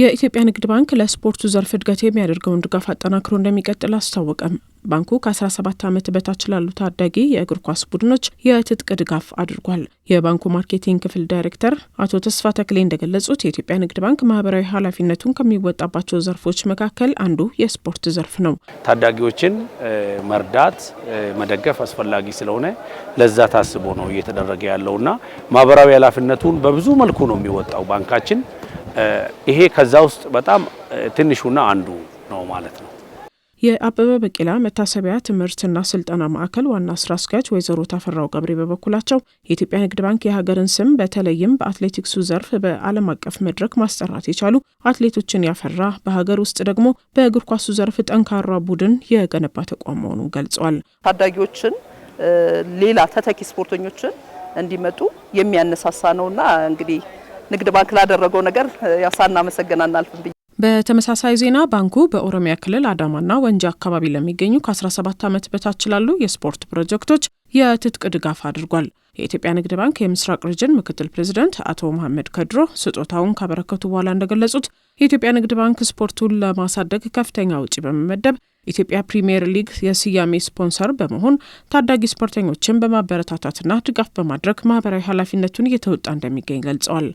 የኢትዮጵያ ንግድ ባንክ ለስፖርቱ ዘርፍ እድገት የሚያደርገውን ድጋፍ አጠናክሮ እንደሚቀጥል አስታወቀም። ባንኩ ከ17 ዓመት በታች ላሉ ታዳጊ የእግር ኳስ ቡድኖች የትጥቅ ድጋፍ አድርጓል። የባንኩ ማርኬቲንግ ክፍል ዳይሬክተር አቶ ተስፋ ተክሌ እንደገለጹት የኢትዮጵያ ንግድ ባንክ ማህበራዊ ኃላፊነቱን ከሚወጣባቸው ዘርፎች መካከል አንዱ የስፖርት ዘርፍ ነው። ታዳጊዎችን መርዳት፣ መደገፍ አስፈላጊ ስለሆነ ለዛ ታስቦ ነው እየተደረገ ያለውና ማህበራዊ ኃላፊነቱን በብዙ መልኩ ነው የሚወጣው ባንካችን። ይሄ ከዛ ውስጥ በጣም ትንሹና አንዱ ነው ማለት ነው። የአበበ ቢቂላ መታሰቢያ ትምህርትና ስልጠና ማዕከል ዋና ስራ አስኪያጅ ወይዘሮ ታፈራው ገብሬ በበኩላቸው የኢትዮጵያ ንግድ ባንክ የሀገርን ስም በተለይም በአትሌቲክሱ ዘርፍ በዓለም አቀፍ መድረክ ማስጠራት የቻሉ አትሌቶችን ያፈራ፣ በሀገር ውስጥ ደግሞ በእግር ኳሱ ዘርፍ ጠንካራ ቡድን የገነባ ተቋም መሆኑን ገልጸዋል። ታዳጊዎችን ሌላ ተተኪ ስፖርተኞችን እንዲመጡ የሚያነሳሳ ነውና እንግዲህ ንግድ ባንክ ላደረገው ነገር ሳናመሰግን አናልፍም። በተመሳሳይ ዜና ባንኩ በኦሮሚያ ክልል አዳማና ወንጂ አካባቢ ለሚገኙ ከ17 ዓመት በታች ላሉ የስፖርት ፕሮጀክቶች የትጥቅ ድጋፍ አድርጓል። የኢትዮጵያ ንግድ ባንክ የምስራቅ ሪጅን ምክትል ፕሬዚደንት አቶ መሐመድ ከድሮ ስጦታውን ካበረከቱ በኋላ እንደገለጹት የኢትዮጵያ ንግድ ባንክ ስፖርቱን ለማሳደግ ከፍተኛ ውጪ በመመደብ ኢትዮጵያ ፕሪሚየር ሊግ የስያሜ ስፖንሰር በመሆን ታዳጊ ስፖርተኞችን በማበረታታትና ድጋፍ በማድረግ ማህበራዊ ኃላፊነቱን እየተወጣ እንደሚገኝ ገልጸዋል።